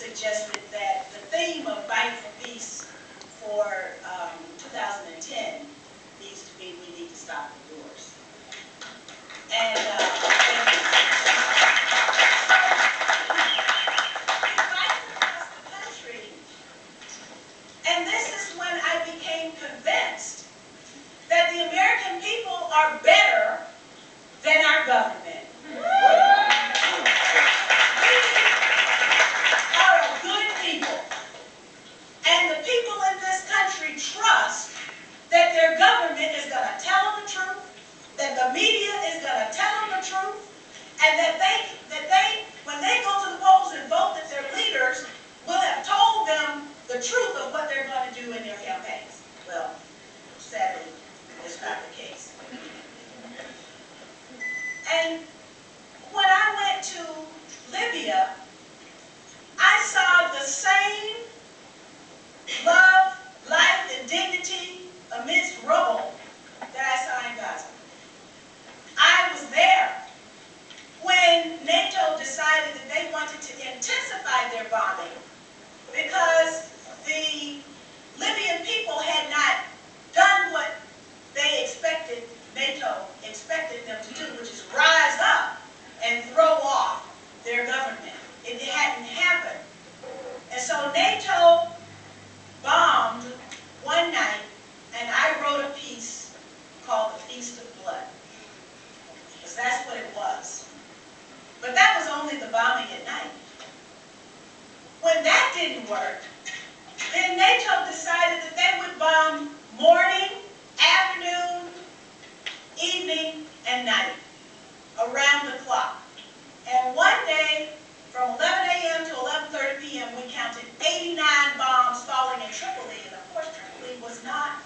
suggested that the theme of Fight for Peace for 2010 needs to be, we need to stop the wars. And across the country, and this is when I became convinced that the American people are better than our government. We are a good people. And the people in this country trust that their government is going to tell them the truth, that the media is going to tell them the truth, and that they, when they go to the polls and vote, that their leaders will have told them the truth of what they're going to do in their campaigns. Well, sadly, it's not the case. And when I went to Libya, I saw the same love, life, and dignity amidst rubble that I saw in Gaza. I was there when NATO decided that they wanted to intensify their bombing because the Libyan people had not done what they expected, NATO expected them to do, which is rise up and throw off their government. It hadn't happened. And so NATO bombed one night, and I wrote a piece called The Feast of Blood, because that's what it was. But that was only the bombing at night. When that didn't work, then NATO decided that they would bomb morning, afternoon, evening, and night, around the clock. And one day, from 11 a.m. to 11:30 p.m., we counted 89 bombs falling in Tripoli. And of course, Tripoli was not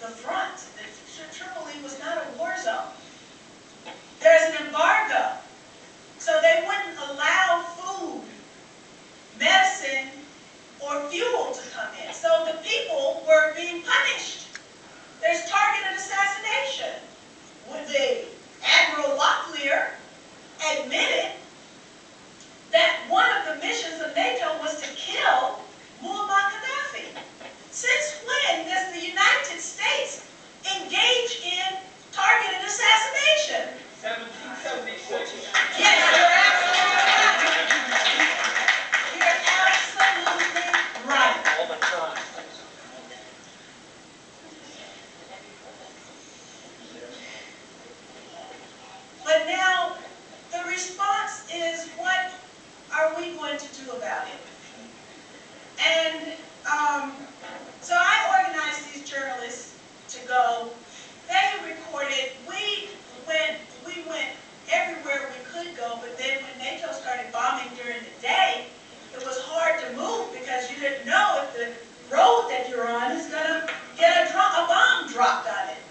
the front. Tripoli was not a war zone. There's an embargo. So they wouldn't allow food, medicine, or fuel to come in. So the people were being punished. There's targeted assassination. When the Admiral Locklear admitted that one of the missions of NATO was to kill Muammar Gaddafi. Since when does the United States engage in targeted assassination? 1776. Yes, you're absolutely right. All the time. But now, the response is, what are we going to do about it? And so I organized these journalists to go. They reported, we went everywhere we could go, but then when NATO started bombing during the day, it was hard to move because you didn't know if the road that you're on is going to get a bomb dropped on it.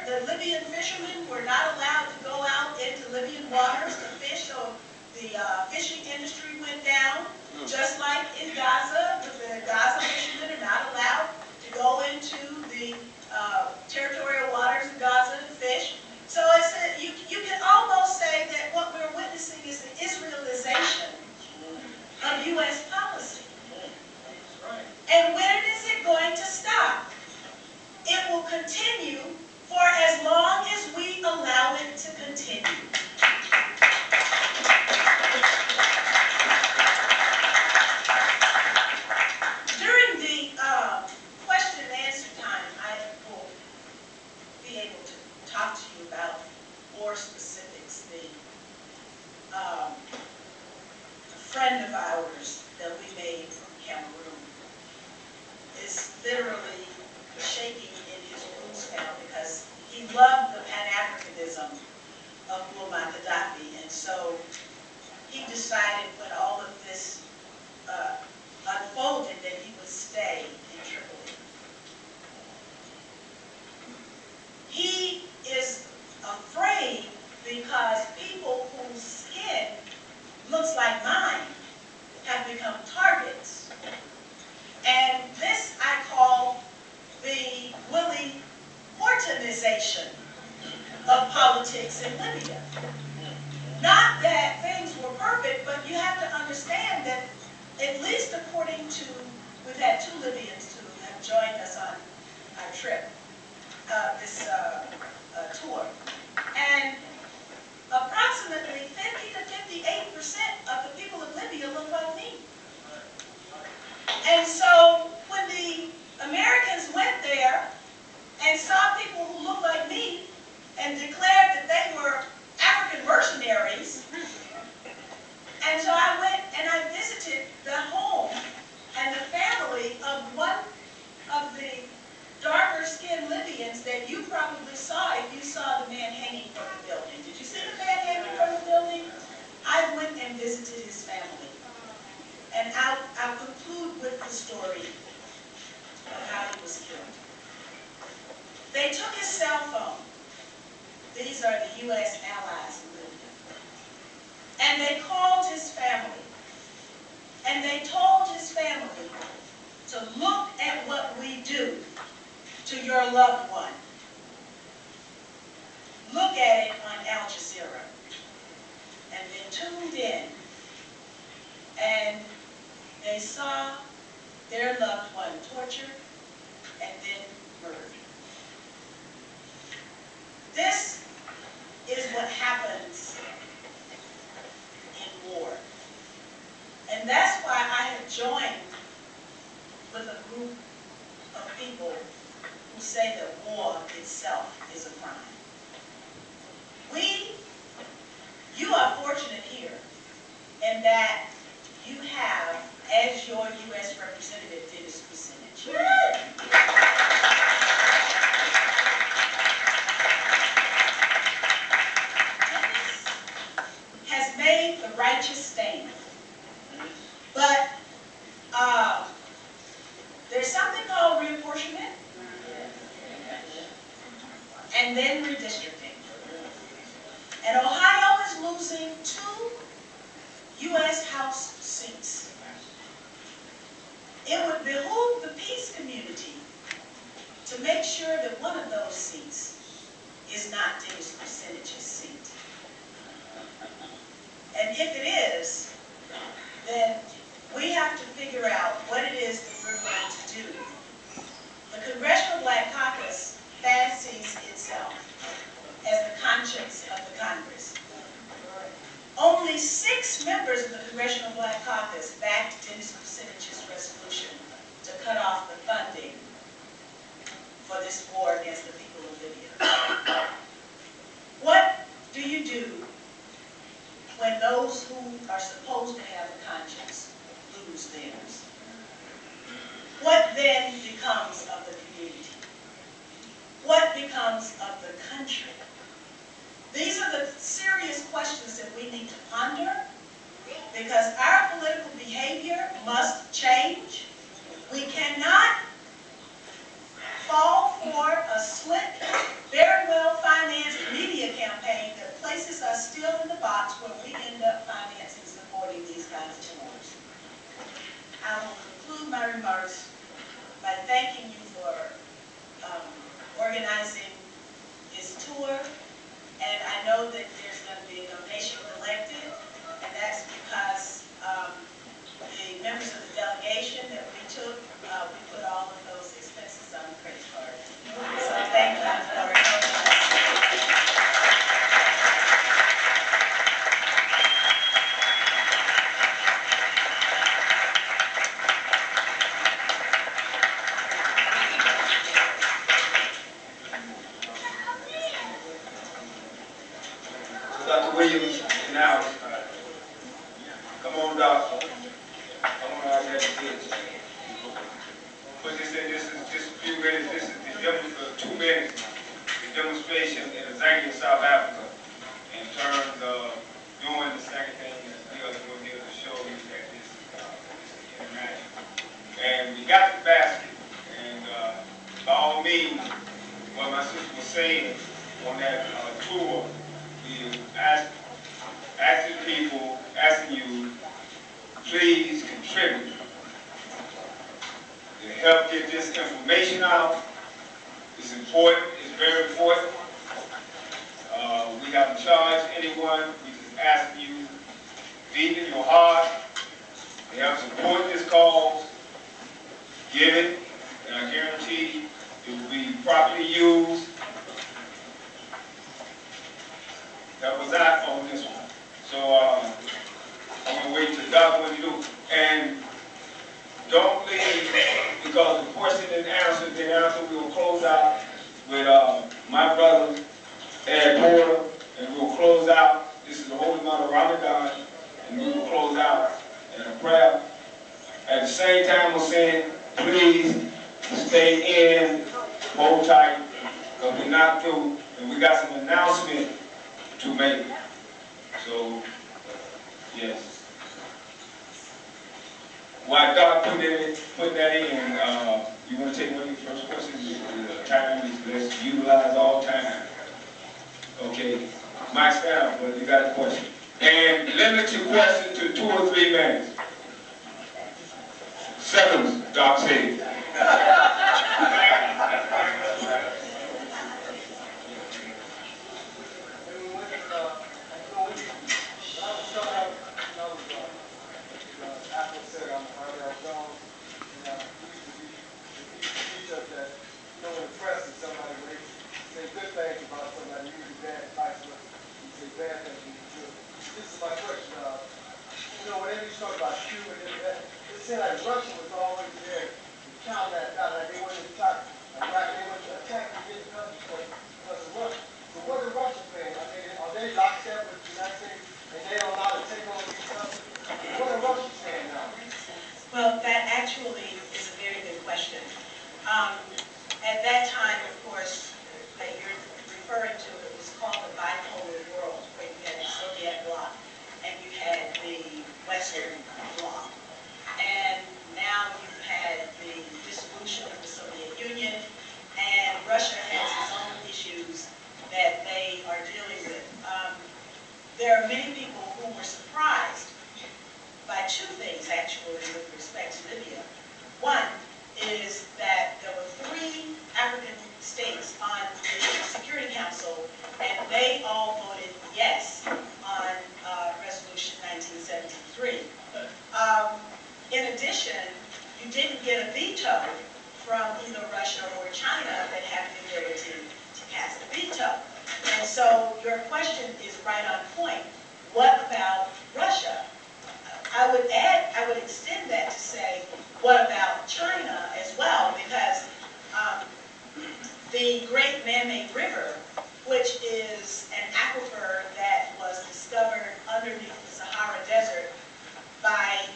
The Libyan fishermen were not allowed to go out into Libyan waters to fish, so the fishing industry went down. Just like in Gaza, the Gaza fishermen are not allowed to go into the territorial waters of Gaza to fish. So it's you can almost say that what we're witnessing is the Israelization of U.S. policy. And when is it going to stop? It will continue for as long as we allow it to continue. During the question and answer time, I will be able to talk to you about more specifics. A friend of ours that we made from Cameroon is literally shaking in his boots now because he loved the Pan-Africanism of Muammar Gaddafi, and so he decided when all of this unfolded that he would stay in Tripoli. He is afraid because people whose skin looks like mine have become targets. And this I call the Willie Hortonization of politics in Libya. Not that things were perfect, but you have to understand your loved one. Look at it on Al Jazeera, and then tuned in, and they saw their loved one tortured and then murdered. This is what happens in war. And that's why I have joined with a group of people who say that war itself is a crime. You are fortunate here in that you have, as your U.S. representative, Dennis Kucinich. Dennis has made the righteous stand. But there's something called reapportionment and then redistricting. And Ohio is losing 2 U.S. House seats. It would behoove the peace community to make sure that one of those seats is not Dennis Kucinich's seat. And if it is, then we have to figure out what it is that we're going to do. The Congressional Black Caucus fancies itself as the conscience of the Congress. Only 6 members of the Congressional Black Caucus backed Dennis Kucinich's resolution to cut off the funding for this war against the people of Libya. What do you do when those who are supposed to have a conscience lose theirs? What then becomes of the community? What becomes of the country? These are the serious questions that we need to ponder, because our political behavior must change. We cannot fall for a slick, very well-financed media campaign that places us still in the box where we end up financing and supporting these kinds of tours. I will conclude my remarks by thanking you for organizing this tour. And I know that there's going to be a donation collected, and that's because the members of the delegation that we took, we put all of those expenses on the credit card. So thank you for helping us. Dr. Williams, now, come on, Doctor. Come on out there to this. Put this in, this is just a few minutes, this is the 2 minutes, the demonstration in Zambia, South Africa, in terms of doing the second thing that we are doing here to show you that this is international. And we got the basket, and by all means, what my sister was saying on that tour, asking people, asking you, please contribute to help get this information out. It's important, it's very important. We haven't charged anyone, we just ask you, deep in your heart, to help support this cause, give it, and I guarantee it will be properly used. That was that on this one. So I'm going to wait till Doc what you do. And don't leave, because the question and answer, we will close out with my brother, Ed Porter, and we will close out. This is the holy month of Ramadan, and we will close out in a prayer. At the same time, we're saying, please stay in, hold tight, because we're not through, and we got some announcement to make. So, yes. While Doc put that in, you want to take one of your first questions? Time is, let's utilize all time. Okay. Mike Stamp, well, you got a question. And limit your question to 2 or 3 minutes. Seconds, Doc said. whenever you talk about Cuba, it seemed like Russia was always there to counter that out. Like they wanted to attack, they wanted to attack the different countries because of Russia. So what are Russia playing? I mean, are they lockstep with the United States and they don't know how to take over these countries? What are Russia saying now? Well, that actually is a very good question. At that time, of course, that you're referring to, it was called the bipolar world, where you had the Soviet bloc and you had the Western bloc. And now you've had the dissolution of the Soviet Union, and Russia has its own issues that they are dealing with. There are many people who were surprised by two things, actually, with respect to Libya. One is that there were 3 African states on the Security Council, and they all voted yes on Resolution 1973. In addition, you didn't get a veto from either Russia or China that have the ability to cast a veto. And so your question is right on point. What about Russia? I would extend that to say, what about China as well? Because the Great Man-Made River, which is an aquifer that was discovered underneath the Sahara Desert by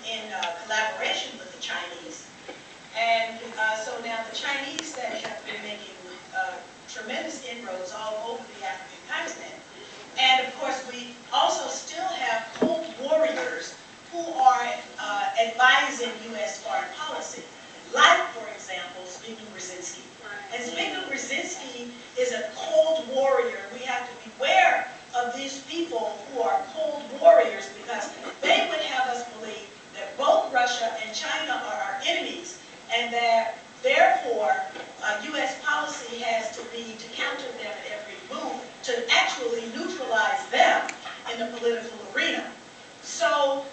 in collaboration with the Chinese, and so now the Chinese that have been making tremendous inroads all over the African continent. And of course, we also still have Cold Warriors who are advising U.S. foreign policy, like, for example, Zbigniew Brzezinski. And Zbigniew Brzezinski is a Cold Warrior. We have to beware of these people who are Cold Warriors because they would have us believe that both Russia and China are our enemies, and that therefore U.S. policy has to be to counter them at every move, to actually neutralize them in the political arena. So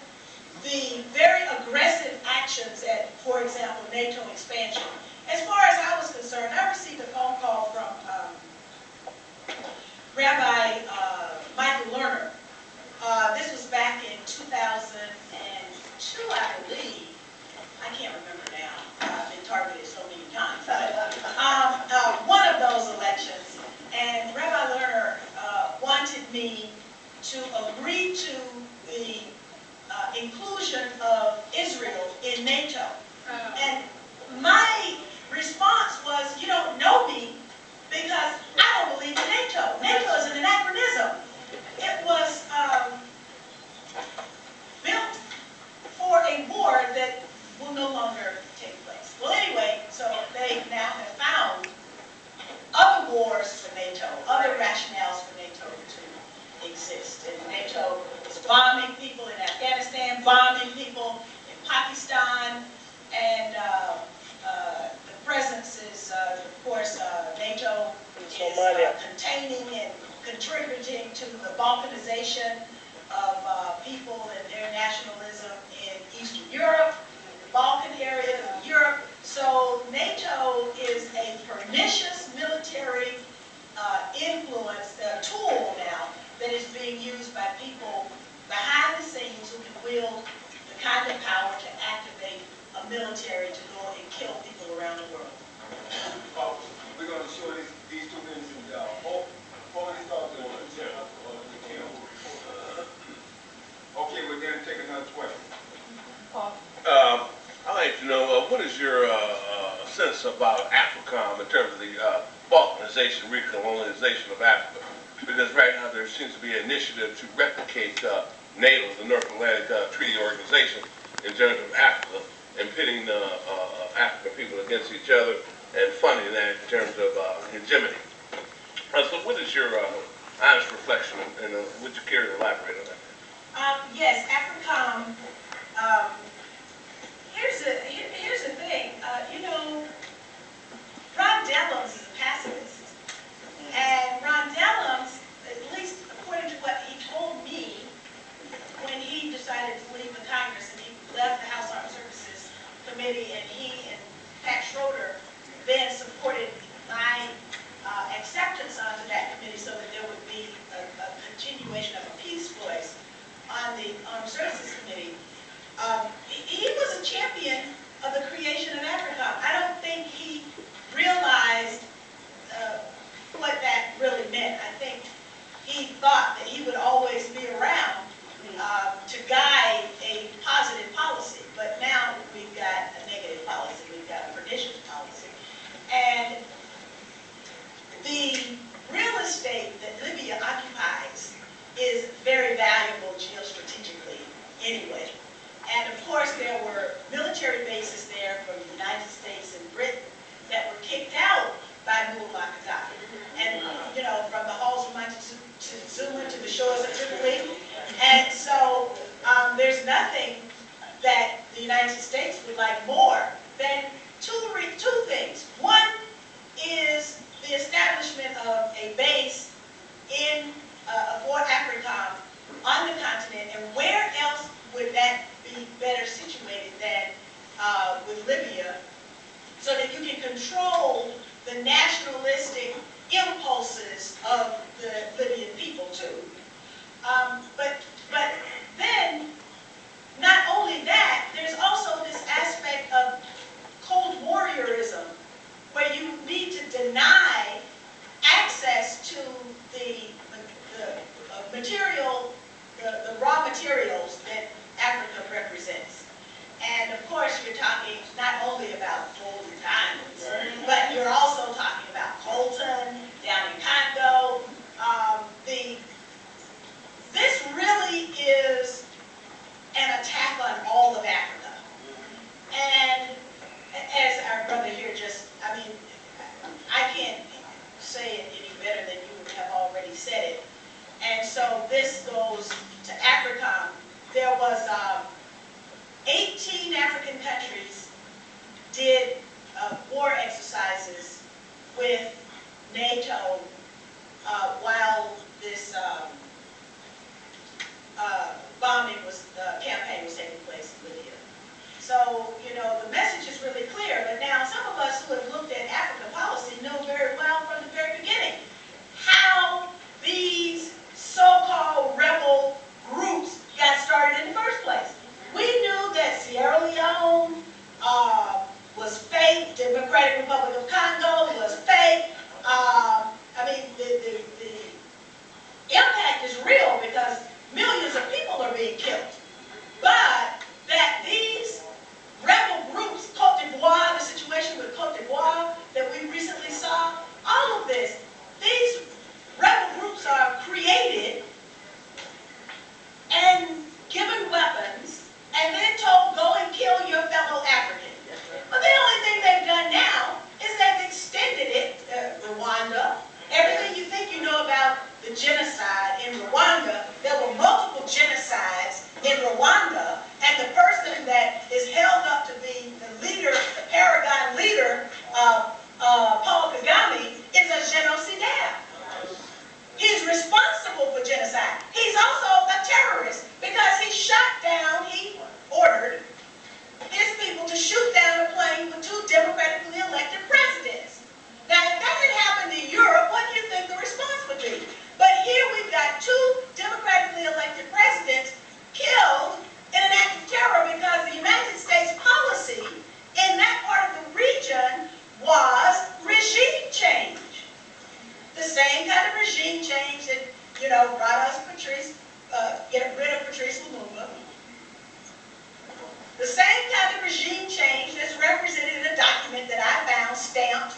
the very aggressive actions at, for example, NATO expansion. As far as I was concerned, I received a phone call from Rabbi Michael Lerner. This was back in 2002, I believe. I can't remember now. I've been targeted so many times. One of those elections, and Rabbi Lerner wanted me to agree to the inclusion of Israel in NATO. And my response was, you don't know me because I don't believe in NATO. NATO is an anachronism. It was built for a war that will no longer take place. Well, anyway, so they now have found other wars for NATO, other rationales for NATO to exist. And NATO is bombing people in Afghanistan, bombing people in Pakistan, and the presence is, of course, NATO is containing and contributing to the balkanization of people and their nationalism in Eastern Europe, the Balkan area of Europe. So NATO is a pernicious military influence, a tool now that is being used by people behind the scenes who can wield the kind of power to activate a military to go and kill people around the world. We're going to show these 2 minutes before we start the okay, we're going to take another question. I'd like to know, what is your sense about AFRICOM in terms of the balkanization, recolonization of Africa? Because right now there seems to be an initiative to replicate NATO, the North Atlantic Treaty Organization, in terms of Africa, and pitting African people against each other and funding that in terms of hegemony. So what is your honest reflection, and would you care to elaborate on that? Yes, AFRICOM. Here's the thing. You know, Ron Dellums is a pacifist, and Ron Dellums, at least according to what he told me, when he decided to leave the Congress and he left the House Armed Services Committee, and he and Pat Schroeder then supported my acceptance onto that committee so that there would be a continuation of a peace voice on the champion of the creation of AFRICOM. I don't think he realized what that really meant. I think he thought that he would always be around to guide a positive policy, but now we've got a negative policy, we've got a pernicious policy. And the real estate that Libya occupies is very valuable geostrategically anyway. And of course there were military bases there from the United States and Britain that were kicked out by Muammar Gaddafi. And, you know, from the halls of Montezuma to the shores of Tripoli. And so there's nothing that the United States would like more than two things. One is the establishment of a base in Fort AFRICOM on the continent, and where else would that be better situated than with Libya, so that you can control the nationalistic impulses of the Libyan people too. But then, not only that, there's also this aspect of Cold Warriorism, where you need to deny access to the material, the raw materials that Africa represents. And of course, you're talking not only about gold and diamonds, but you're also talking about coltan down in Congo. This really is an attack on all of Africa. And as our brother here just, I mean, I can't say it any better than you have already said it. And so this goes to AFRICOM. There was 18 African countries did war exercises with NATO while this campaign was taking place in Libya. So, you know, the message is really clear, but now some of us who have looked at Africa policy know very well from the very beginning how these so-called rebel groups got started in the first place. We knew that Sierra Leone was fake, Democratic Republic of Congo was fake. I mean, the impact is real because millions of people are being killed. But that these rebel groups, Cote d'Ivoire, the situation with Cote d'Ivoire that we recently saw, all of this, these rebel groups are created and given weapons and then told, go and kill your fellow African. But the only thing they've done now is they've extended it, Rwanda. Everything you think you know about the genocide in Rwanda, there were multiple genocides in Rwanda, and the person that is held up to be the leader, the paragon leader, Paul Kagame, is a genocidaire. He's responsible for genocide. He's also a terrorist because he shot down, he ordered his people to shoot down a plane with 2 democratically elected presidents. Now, if that had happened in Europe, what do you think the response would be? But here we've got 2 democratically elected presidents killed in an act of terror because the United States policy in that part of the region was regime change. The same kind of regime change that, you know, brought us get rid of Patrice Lumumba. The same kind of regime change that's represented in a document that I found stamped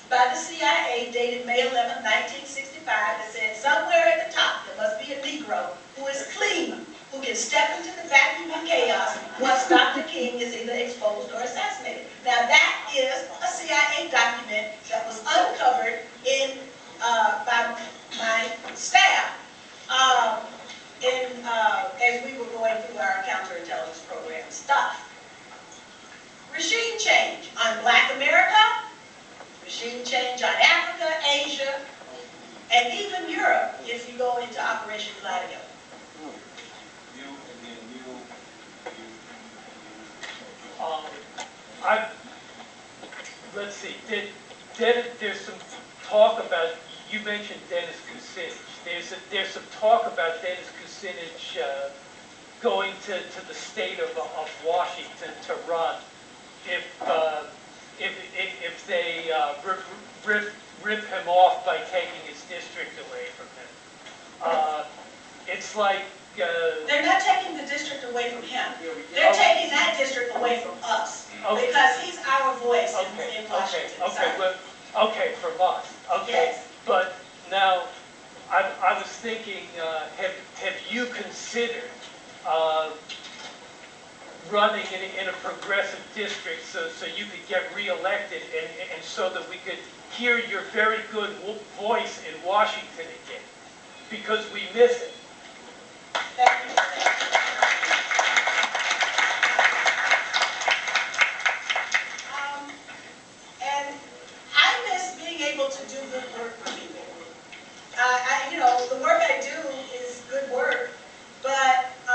by the CIA dated May 11, 1965 that said somewhere at the top there must be a Negro who is clean, who can step into the vacuum of chaos once Dr. King is either exposed or assassinated. Now that is a CIA document that was uncovered by my staff as we were going through our counterintelligence program stuff. Regime change on Black America, regime change on Africa, Asia, and even Europe if you go into Operation Gladio. Let's see, there's some talk about, you mentioned Dennis Kucinich. There's some talk about Dennis Kucinich going to the state of Washington to run if they rip him off by taking his district away from him. It's like... They're not taking the district away from him. Yeah, They're taking that district away from us. Okay. Because he's our voice Okay, in Washington. okay, okay, from us, okay. Yes. But now, I was thinking, have you considered running in a progressive district so you could get reelected and so that we could hear your very good voice in Washington again? Because we miss it. Thank you for that. And I miss being able to do good work for people. The work I do